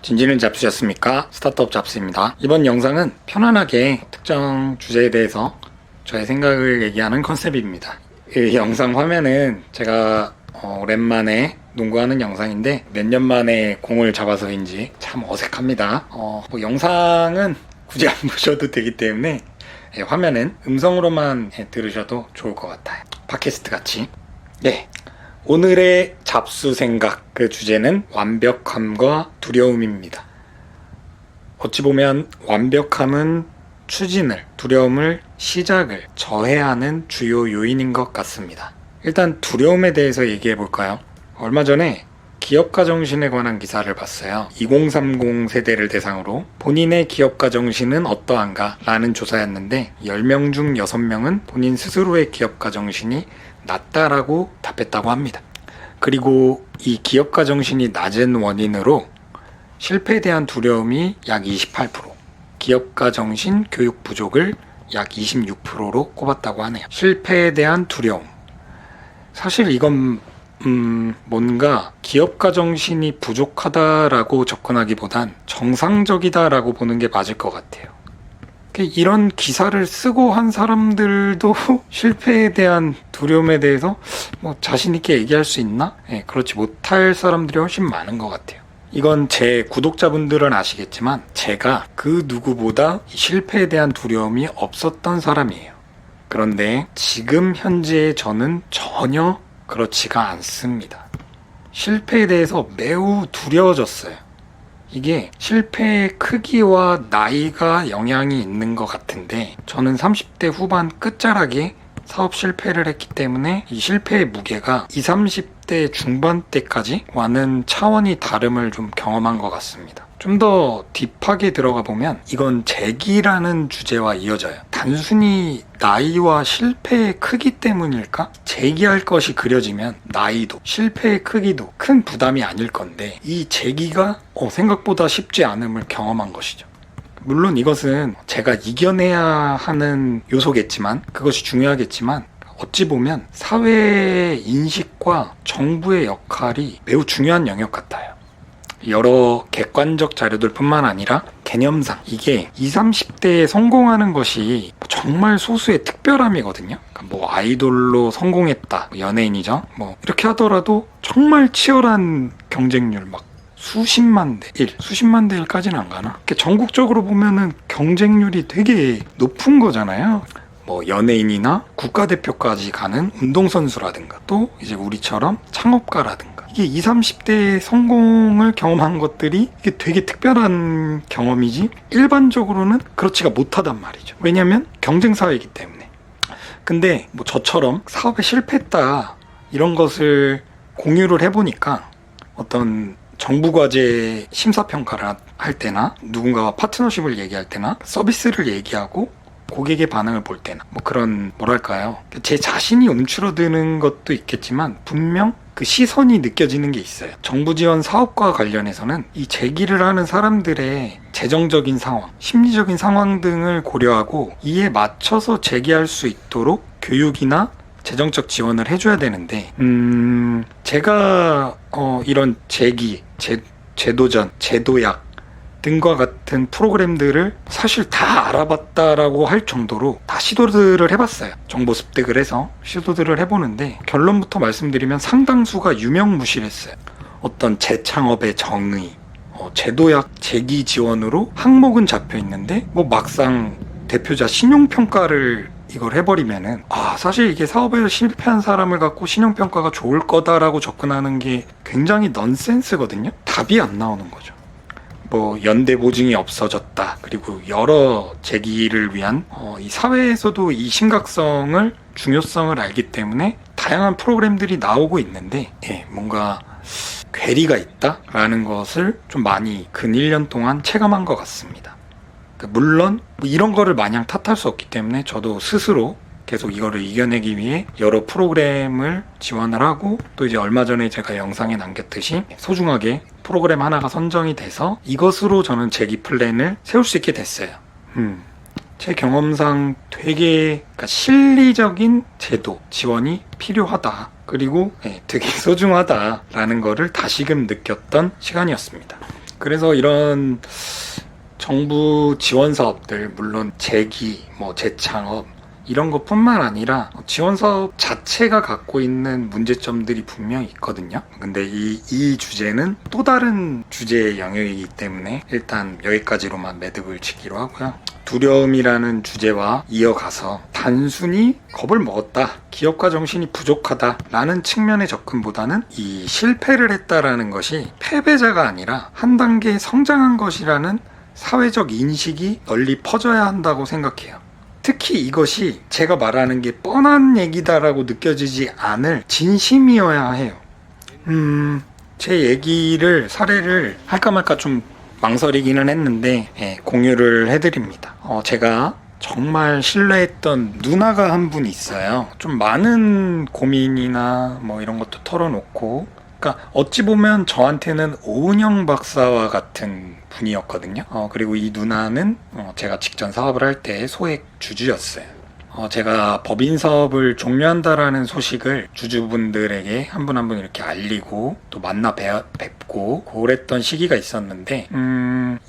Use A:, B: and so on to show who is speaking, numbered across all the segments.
A: 진지는 잡수셨습니까? 스타트업 잡수입니다. 이번 영상은 편안하게 특정 주제에 대해서 저의 생각을 얘기하는 컨셉입니다. 이 영상 화면은 제가 오랜만에 농구하는 영상인데 몇 년 만에 공을 잡아서인지 참 어색합니다. 영상은 굳이 안 보셔도 되기 때문에 화면은 음성으로만 들으셔도 좋을 것 같아요. 팟캐스트 같이. 네. 오늘의 잡수 생각, 그 주제는 완벽함과 두려움입니다. 어찌 보면 완벽함은 추진을, 두려움을, 시작을 저해하는 주요 요인인 것 같습니다. 일단 두려움에 대해서 얘기해 볼까요? 얼마 전에 기업가 정신에 관한 기사를 봤어요. 2030 세대를 대상으로 본인의 기업가 정신은 어떠한가? 라는 조사였는데 10명 중 6명은 본인 스스로의 기업가 정신이 낮다라고 답했다고 합니다. 그리고 이 기업가 정신이 낮은 원인으로 실패에 대한 두려움이 약 28%, 기업가 정신 교육 부족을 약 26%로 꼽았다고 하네요. 실패에 대한 두려움. 사실 이건 뭔가 기업가 정신이 부족하다라고 접근하기보단 정상적이다라고 보는 게 맞을 것 같아요. 이런 기사를 쓰고 한 사람들도 실패에 대한 두려움에 대해서 자신 있게 얘기할 수 있나? 그렇지 못할 사람들이 훨씬 많은 것 같아요. 이건 제 구독자분들은 아시겠지만 제가 그 누구보다 실패에 대한 두려움이 없었던 사람이에요. 그런데 지금 현재의 저는 전혀 그렇지가 않습니다. 실패에 대해서 매우 두려워졌어요. 이게 실패의 크기와 나이가 영향이 있는 것 같은데 저는 30대 후반 끝자락에 사업 실패를 했기 때문에 이 실패의 무게가 20, 30대 중반 때까지와는 차원이 다름을 좀 경험한 것 같습니다. 좀 더 딥하게 들어가 보면 이건 재기라는 주제와 이어져요. 단순히 나이와 실패의 크기 때문일까? 재기할 것이 그려지면 나이도 실패의 크기도 큰 부담이 아닐 건데 이 재기가 생각보다 쉽지 않음을 경험한 것이죠. 물론 이것은 제가 이겨내야 하는 요소겠지만 그것이 중요하겠지만 어찌 보면 사회의 인식과 정부의 역할이 매우 중요한 영역 같아요. 여러 객관적 자료들 뿐만 아니라 개념상 이게 20, 30대에 성공하는 것이 정말 소수의 특별함이거든요. 그러니까 아이돌로 성공했다, 연예인이죠. 이렇게 하더라도 정말 치열한 경쟁률 수십만 대 1, 수십만 대 1까지는 안 가나? 전국적으로 보면은 경쟁률이 되게 높은 거잖아요. 연예인이나 국가대표까지 가는 운동선수라든가 또 이제 우리처럼 창업가라든가 이게 20, 30대의 성공을 경험한 것들이 이게 되게 특별한 경험이지 일반적으로는 그렇지가 못하단 말이죠. 왜냐면 경쟁사회이기 때문에. 근데 저처럼 사업에 실패했다 이런 것을 공유를 해보니까 어떤 정부과제 심사평가를 할 때나 누군가와 파트너십을 얘기할 때나 서비스를 얘기하고 고객의 반응을 볼 때나 그런 제 자신이 움츠러드는 것도 있겠지만 분명 그 시선이 느껴지는 게 있어요. 정부 지원 사업과 관련해서는 이 제기를 하는 사람들의 재정적인 상황, 심리적인 상황 등을 고려하고 이에 맞춰서 제기할 수 있도록 교육이나 재정적 지원을 해줘야 되는데 제가 이런 제기, 제도전, 제도약 등과 같은 프로그램들을 사실 다 알아봤다라고 할 정도로 다 시도들을 해봤어요. 정보 습득을 해서 시도들을 해보는데 결론부터 말씀드리면 상당수가 유명무실했어요. 어떤 재창업의 정의, 제도약 제기 지원으로 항목은 잡혀 있는데 막상 대표자 신용평가를 이걸 해버리면은 사실 이게 사업에서 실패한 사람을 갖고 신용평가가 좋을 거다라고 접근하는 게 굉장히 넌센스거든요. 답이 안 나오는 거죠. 연대 보증이 없어졌다. 그리고 여러 제기를 위한 이 사회에서도 이 심각성을 중요성을 알기 때문에 다양한 프로그램들이 나오고 있는데 뭔가 괴리가 있다라는 것을 좀 많이 근 1년 동안 체감한 것 같습니다. 물론 이런 거를 마냥 탓할 수 없기 때문에 저도 스스로 계속 이거를 이겨내기 위해 여러 프로그램을 지원을 하고 또 이제 얼마 전에 제가 영상에 남겼듯이 소중하게 프로그램 하나가 선정이 돼서 이것으로 저는 재기 플랜을 세울 수 있게 됐어요. 제 경험상 되게 실리적인 제도, 지원이 필요하다. 그리고 되게 소중하다라는 거를 다시금 느꼈던 시간이었습니다. 그래서 이런 정부 지원 사업들, 물론 재기, 재창업 이런 것뿐만 아니라 지원 사업 자체가 갖고 있는 문제점들이 분명히 있거든요. 근데 이 주제는 또 다른 주제의 영역이기 때문에 일단 여기까지로만 매듭을 짓기로 하고요. 두려움이라는 주제와 이어가서 단순히 겁을 먹었다, 기업가 정신이 부족하다 라는 측면의 접근보다는 이 실패를 했다라는 것이 패배자가 아니라 한 단계 성장한 것이라는 사회적 인식이 널리 퍼져야 한다고 생각해요. 특히 이것이 제가 말하는 게 뻔한 얘기다라고 느껴지지 않을 진심이어야 해요. 제 사례를 할까 말까 좀 망설이기는 했는데 공유를 해드립니다. 제가 정말 신뢰했던 누나가 한 분 있어요. 좀 많은 고민이나 이런 것도 털어놓고, 그러니까 어찌 보면 저한테는 오은영 박사와 같은 분이었거든요. 그리고 이 누나는 제가 직전 사업을 할 때 소액 주주였어요. 제가 법인 사업을 종료한다라는 소식을 주주분들에게 한 분 한 분 이렇게 알리고 또 만나 뵙고 그랬던 시기가 있었는데,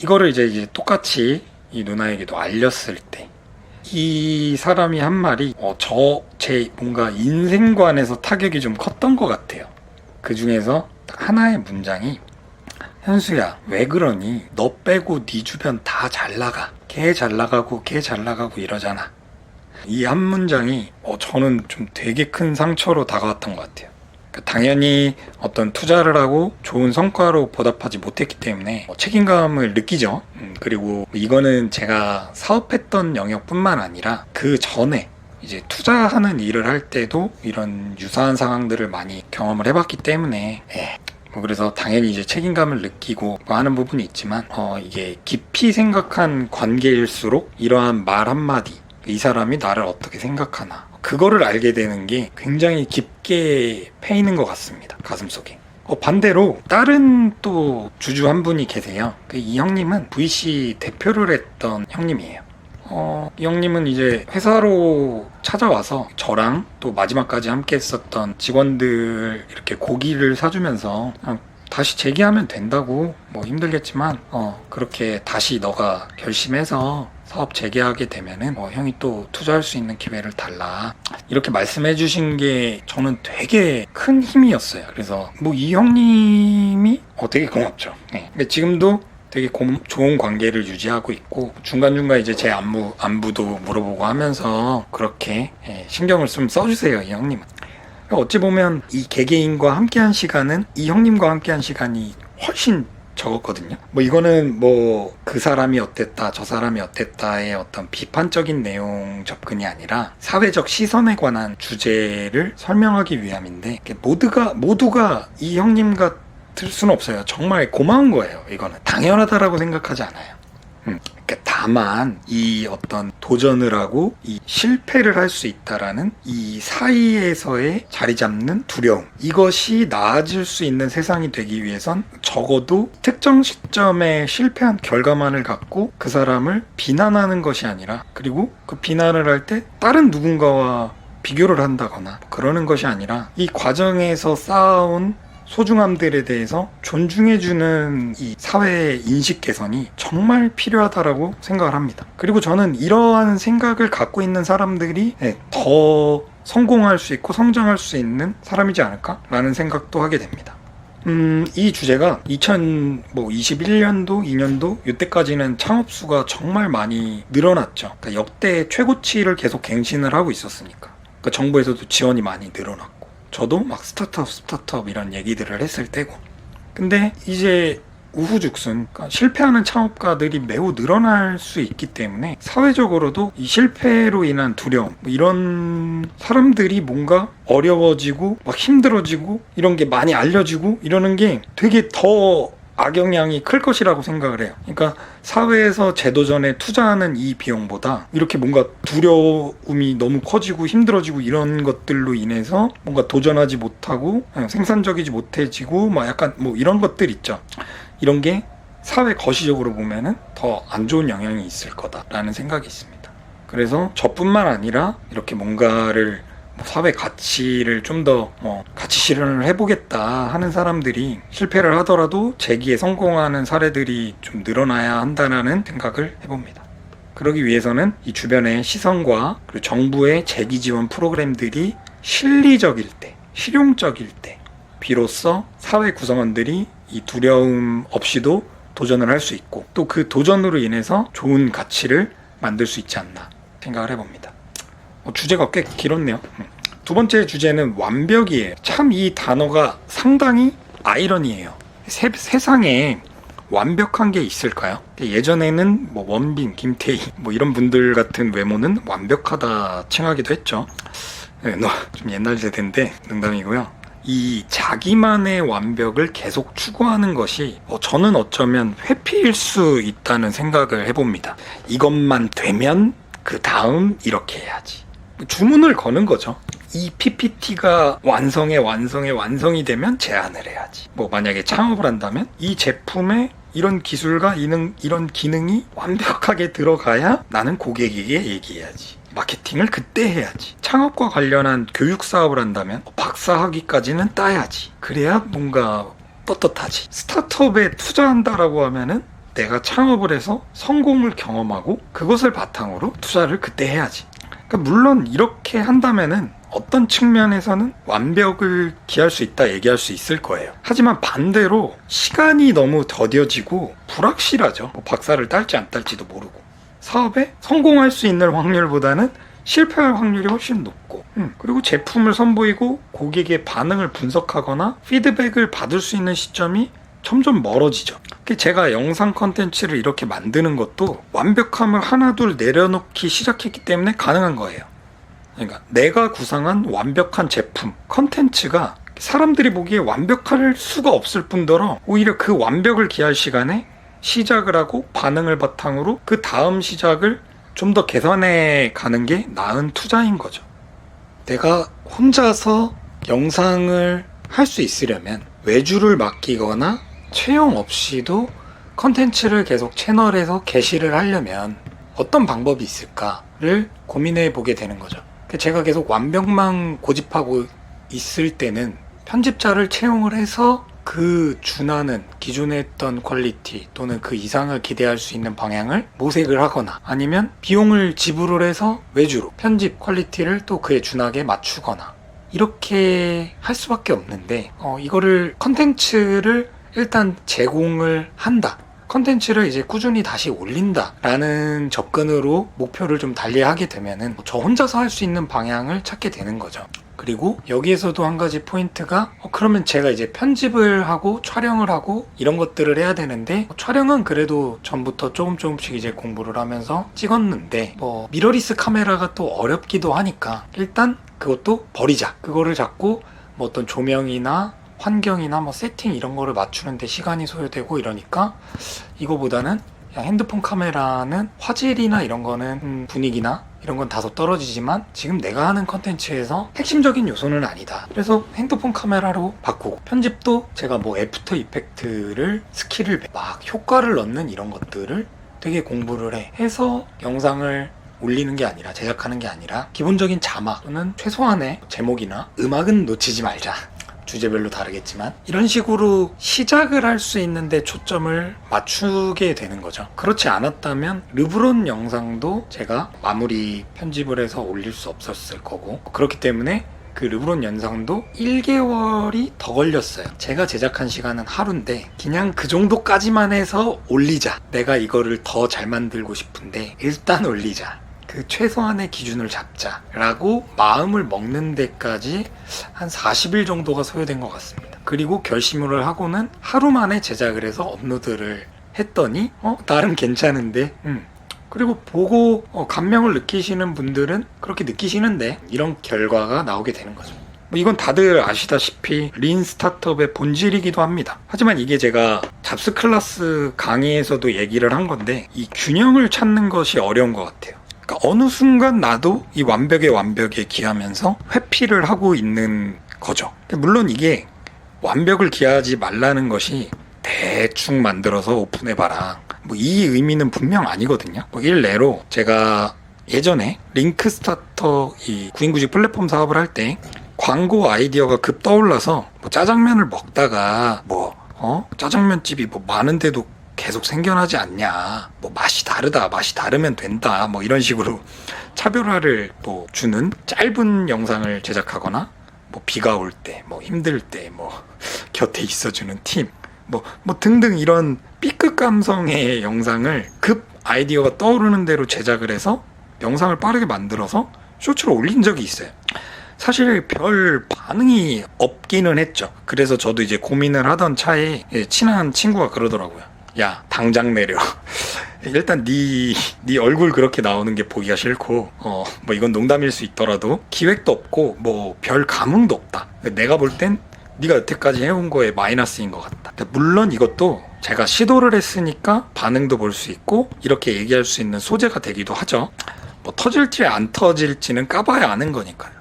A: 이거를 이제 똑같이 이 누나에게도 알렸을 때 이 사람이 한 말이 제 뭔가 인생관에서 타격이 좀 컸던 것 같아요. 그 중에서 딱 하나의 문장이, 현수야, 왜 그러니? 너 빼고 네 주변 다 잘 나가. 걔 잘 나가고 걔 잘 나가고 이러잖아. 이 한 문장이 저는 좀 되게 큰 상처로 다가왔던 것 같아요. 그러니까 당연히 어떤 투자를 하고 좋은 성과로 보답하지 못했기 때문에 책임감을 느끼죠. 그리고 이거는 제가 사업했던 영역뿐만 아니라 그 전에 이제 투자하는 일을 할 때도 이런 유사한 상황들을 많이 경험을 해봤기 때문에 그래서 당연히 이제 책임감을 느끼고 하는 부분이 있지만 이게 깊이 생각한 관계일수록 이러한 말 한마디, 이 사람이 나를 어떻게 생각하나, 그거를 알게 되는 게 굉장히 깊게 패이는 것 같습니다, 가슴속에. 반대로 다른 또 주주 한 분이 계세요. 이 형님은 VC 대표를 했던 형님이에요. 이 형님은 이제 회사로 찾아와서 저랑 또 마지막까지 함께 했었던 직원들 이렇게 고기를 사주면서 다시 재기하면 된다고, 힘들겠지만 그렇게 다시 너가 결심해서 사업 재개하게 되면은 형이 또 투자할 수 있는 기회를 달라, 이렇게 말씀해 주신 게 저는 되게 큰 힘이었어요. 그래서 이 형님이 되게 고맙죠. 근데 지금도 되게 좋은 관계를 유지하고 있고, 중간중간 이제 제 안부도 물어보고 하면서 그렇게 신경을 좀 써주세요, 이 형님은. 어찌 보면 이 개개인과 함께한 시간은 이 형님과 함께한 시간이 훨씬 적었거든요. 이거는 그 사람이 어땠다, 저 사람이 어땠다의 어떤 비판적인 내용 접근이 아니라 사회적 시선에 관한 주제를 설명하기 위함인데, 모두가 이 형님 같을 수는 없어요. 정말 고마운 거예요. 이거는 당연하다라고 생각하지 않아요. 그러니까 다만 이 어떤 도전을 하고 이 실패를 할 수 있다라는 이 사이에서의 자리 잡는 두려움, 이것이 나아질 수 있는 세상이 되기 위해선 적어도 특정 시점에 실패한 결과만을 갖고 그 사람을 비난하는 것이 아니라, 그리고 그 비난을 할 때 다른 누군가와 비교를 한다거나 그러는 것이 아니라 이 과정에서 쌓아온 소중함들에 대해서 존중해주는 이 사회의 인식 개선이 정말 필요하다라고 생각을 합니다. 그리고 저는 이러한 생각을 갖고 있는 사람들이 더 성공할 수 있고 성장할 수 있는 사람이지 않을까라는 생각도 하게 됩니다. 이 주제가 2021년도, 2년도 이때까지는 창업수가 정말 많이 늘어났죠. 그러니까 역대 최고치를 계속 갱신을 하고 있었으니까. 그러니까 정부에서도 지원이 많이 늘어났고, 저도 막 스타트업 이런 얘기들을 했을 때고. 근데 이제 우후죽순, 그러니까 실패하는 창업가들이 매우 늘어날 수 있기 때문에 사회적으로도 이 실패로 인한 두려움, 이런 사람들이 뭔가 어려워지고 막 힘들어지고 이런 게 많이 알려지고 이러는 게 되게 더 악영향이 클 것이라고 생각을 해요. 그러니까 사회에서 재도전에 투자하는 이 비용보다 이렇게 뭔가 두려움이 너무 커지고 힘들어지고 이런 것들로 인해서 뭔가 도전하지 못하고 생산적이지 못해지고 약간 이런 것들 있죠. 이런 게 사회 거시적으로 보면은 더 안 좋은 영향이 있을 거다라는 생각이 있습니다. 그래서 저뿐만 아니라 이렇게 뭔가를 사회 가치를 좀 더 가치 실현을 해보겠다 하는 사람들이 실패를 하더라도 재기에 성공하는 사례들이 좀 늘어나야 한다는 생각을 해봅니다. 그러기 위해서는 이 주변의 시선과 그리고 정부의 재기 지원 프로그램들이 실리적일 때, 실용적일 때 비로소 사회 구성원들이 이 두려움 없이도 도전을 할 수 있고 또 그 도전으로 인해서 좋은 가치를 만들 수 있지 않나 생각을 해봅니다. 주제가 꽤 길었네요. 두 번째 주제는 완벽이에요. 참 이 단어가 상당히 아이러니해요. 세상에 완벽한 게 있을까요? 예전에는 원빈, 김태희 이런 분들 같은 외모는 완벽하다 칭하기도 했죠. 좀 옛날 세대인데 농담이고요. 이 자기만의 완벽을 계속 추구하는 것이 저는 어쩌면 회피일 수 있다는 생각을 해봅니다. 이것만 되면 그 다음 이렇게 해야지. 주문을 거는 거죠. 이 PPT가 완성이 되면 제안을 해야지. 만약에 창업을 한다면 이 제품에 이런 기술과 이런 기능이 완벽하게 들어가야 나는 고객에게 얘기해야지. 마케팅을 그때 해야지. 창업과 관련한 교육 사업을 한다면 박사 학위까지는 따야지. 그래야 뭔가 떳떳하지. 스타트업에 투자한다라고 하면은 내가 창업을 해서 성공을 경험하고 그것을 바탕으로 투자를 그때 해야지. 그러니까 물론 이렇게 한다면은 어떤 측면에서는 완벽을 기할 수 있다 얘기할 수 있을 거예요. 하지만 반대로 시간이 너무 더뎌지고 불확실하죠. 박사를 딸지 안 딸지도 모르고 사업에 성공할 수 있는 확률보다는 실패할 확률이 훨씬 높고 그리고 제품을 선보이고 고객의 반응을 분석하거나 피드백을 받을 수 있는 시점이 점점 멀어지죠. 제가 영상 컨텐츠를 이렇게 만드는 것도 완벽함을 하나둘 내려놓기 시작했기 때문에 가능한 거예요. 그러니까 내가 구상한 완벽한 제품, 컨텐츠가 사람들이 보기에 완벽할 수가 없을 뿐더러 오히려 그 완벽을 기할 시간에 시작을 하고 반응을 바탕으로 그 다음 시작을 좀 더 개선해 가는 게 나은 투자인 거죠. 내가 혼자서 영상을 할 수 있으려면 외주를 맡기거나 채용 없이도 컨텐츠를 계속 채널에서 게시를 하려면 어떤 방법이 있을까를 고민해 보게 되는 거죠. 제가 계속 완벽만 고집하고 있을 때는 편집자를 채용을 해서 그 준하는 기존에 했던 퀄리티 또는 그 이상을 기대할 수 있는 방향을 모색을 하거나 아니면 비용을 지불을 해서 외주로 편집 퀄리티를 또 그에 준하게 맞추거나 이렇게 할 수밖에 없는데 이거를 컨텐츠를 일단 제공을 한다. 컨텐츠를 이제 꾸준히 다시 올린다 라는 접근으로 목표를 좀 달리하게 되면은 저 혼자서 할 수 있는 방향을 찾게 되는 거죠. 그리고 여기에서도 한 가지 포인트가 그러면 제가 이제 편집을 하고 촬영을 하고 이런 것들을 해야 되는데 촬영은 그래도 전부터 조금씩 이제 공부를 하면서 찍었는데 미러리스 카메라가 또 어렵기도 하니까 일단 그것도 버리자. 그거를 잡고 어떤 조명이나 환경이나 세팅 이런 거를 맞추는데 시간이 소요되고 이러니까 이거보다는 그냥 핸드폰 카메라는 화질이나 이런 거는 분위기나 이런 건 다소 떨어지지만 지금 내가 하는 컨텐츠에서 핵심적인 요소는 아니다. 그래서 핸드폰 카메라로 바꾸고 편집도 제가 애프터 이펙트를 스킬을 막 효과를 넣는 이런 것들을 되게 공부를 해서 영상을 올리는 게 아니라 제작하는 게 아니라 기본적인 자막 또는 최소한의 제목이나 음악은 놓치지 말자. 주제별로 다르겠지만 이런 식으로 시작을 할 수 있는데 초점을 맞추게 되는 거죠. 그렇지 않았다면 르브론 영상도 제가 마무리 편집을 해서 올릴 수 없었을 거고 그렇기 때문에 그 르브론 영상도 1개월이 더 걸렸어요. 제가 제작한 시간은 하루인데 그냥 그 정도까지만 해서 올리자. 내가 이거를 더 잘 만들고 싶은데 일단 올리자. 그 최소한의 기준을 잡자라고 마음을 먹는 데까지 한 40일 정도가 소요된 것 같습니다. 그리고 결심을 하고는 하루 만에 제작을 해서 업로드를 했더니 나름 괜찮은데 그리고 보고 감명을 느끼시는 분들은 그렇게 느끼시는데 이런 결과가 나오게 되는 거죠. 이건 다들 아시다시피 린 스타트업의 본질이기도 합니다. 하지만 이게 제가 잡스 클래스 강의에서도 얘기를 한 건데 이 균형을 찾는 것이 어려운 것 같아요. 그러니까 어느 순간 나도 이 완벽에 기하면서 회피를 하고 있는 거죠. 물론 이게 완벽을 기하지 말라는 것이 대충 만들어서 오픈해봐라. 이 의미는 분명 아니거든요. 일례로 제가 예전에 링크스타터 이 구인구직 플랫폼 사업을 할 때 광고 아이디어가 급 떠올라서 뭐 짜장면을 먹다가 짜장면집이 뭐 많은데도 계속 생겨나지 않냐, 뭐 맛이 다르다, 맛이 다르면 된다, 뭐 이런 식으로 차별화를 또 주는 짧은 영상을 제작하거나, 뭐 비가 올 때, 뭐 힘들 때, 뭐 곁에 있어주는 팀, 뭐 등등 이런 B급 감성의 영상을 급 아이디어가 떠오르는 대로 제작을 해서 영상을 빠르게 만들어서 쇼츠로 올린 적이 있어요. 사실 별 반응이 없기는 했죠. 그래서 저도 이제 고민을 하던 차에 친한 친구가 그러더라고요. 야, 당장 내려. 일단 네 얼굴 그렇게 나오는 게 보기가 싫고, 뭐 이건 농담일 수 있더라도 기획도 없고 뭐 별 감흥도 없다. 내가 볼 땐 네가 여태까지 해온 거에 마이너스인 것 같다. 물론 이것도 제가 시도를 했으니까 반응도 볼 수 있고 이렇게 얘기할 수 있는 소재가 되기도 하죠. 뭐 터질지 안 터질지는 까봐야 아는 거니까요.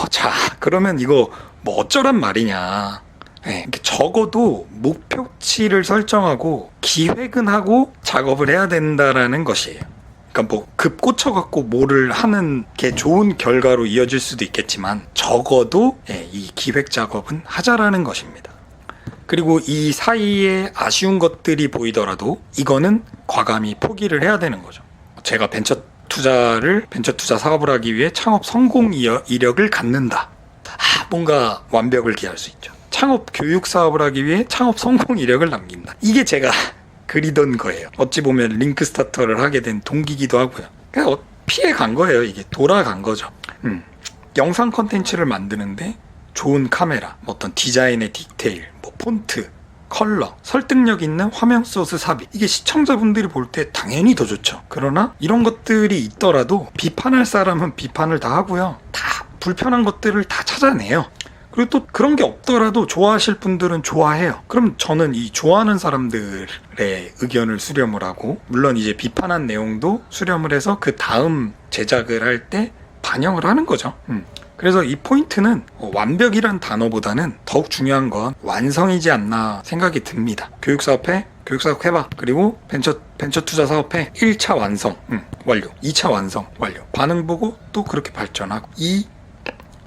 A: 자, 그러면 이거 뭐 어쩌란 말이냐. 네, 적어도 목표치를 설정하고 기획은 하고 작업을 해야 된다라는 것이에요. 그러니까 뭐 급 꽂혀갖고 뭐를 하는 게 좋은 결과로 이어질 수도 있겠지만 적어도 이 기획 작업은 하자라는 것입니다. 그리고 이 사이에 아쉬운 것들이 보이더라도 이거는 과감히 포기를 해야 되는 거죠. 제가 벤처 투자 사업을 하기 위해 창업 성공 이력을 갖는다. 뭔가 완벽을 기할 수 있죠. 창업 교육 사업을 하기 위해 창업 성공 이력을 남긴다. 이게 제가 그리던 거예요. 어찌 보면 링크스타터를 하게 된 동기기도 하고요. 그냥 피해 간 거예요. 이게 돌아간 거죠. 영상 컨텐츠를 만드는데 좋은 카메라, 어떤 디자인의 디테일, 뭐 폰트, 컬러, 설득력 있는 화면 소스 삽입, 이게 시청자분들이 볼 때 당연히 더 좋죠. 그러나 이런 것들이 있더라도 비판할 사람은 비판을 다 하고요. 다 불편한 것들을 다 찾아내요. 그리고 또 그런 게 없더라도 좋아하실 분들은 좋아해요. 그럼 저는 이 좋아하는 사람들의 의견을 수렴을 하고, 물론 이제 비판한 내용도 수렴을 해서 그 다음 제작을 할 때 반영을 하는 거죠. 그래서 이 포인트는 완벽이란 단어보다는 더욱 중요한 건 완성이지 않나 생각이 듭니다. 교육사업 해봐. 그리고 벤처 투자 사업해 1차 완성, 완료. 2차 완성, 완료. 반응 보고 또 그렇게 발전하고, 이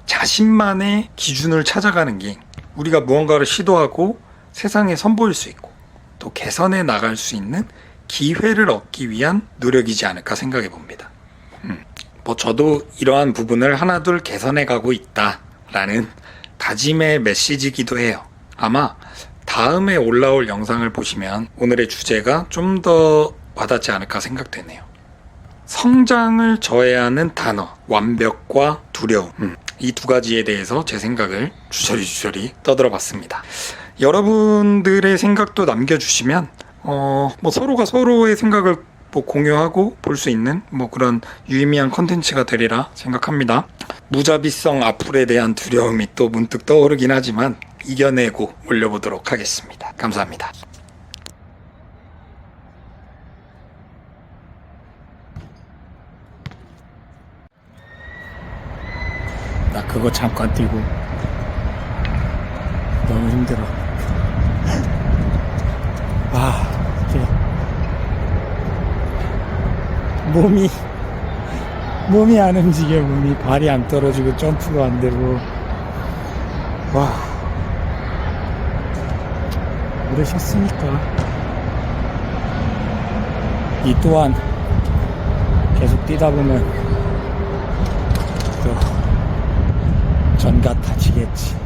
A: 자신만의 기준을 찾아가는 게 우리가 무언가를 시도하고 세상에 선보일 수 있고 또 개선해 나갈 수 있는 기회를 얻기 위한 노력이지 않을까 생각해 봅니다. 뭐 저도 이러한 부분을 하나둘 개선해 가고 있다라는 다짐의 메시지이기도 해요. 아마 다음에 올라올 영상을 보시면 오늘의 주제가 좀 더 와닿지 않을까 생각되네요. 성장을 저해하는 단어, 완벽과 두려움. 이 두 가지에 대해서 제 생각을 주저리 떠들어 봤습니다. 여러분들의 생각도 남겨주시면 뭐 서로가 서로의 생각을 뭐 공유하고 볼 수 있는 뭐 그런 유의미한 컨텐츠가 되리라 생각합니다. 무자비성 악플에 대한 두려움이 또 문득 떠오르긴 하지만 이겨내고 올려보도록 하겠습니다. 감사합니다. 나 그거 잠깐 뛰고 너무 힘들어. 이게 몸이 안 움직여. 발이 안 떨어지고 점프가 안 되고. 그러셨으니까 이 또한 계속 뛰다 보면 또 전 같아지겠지.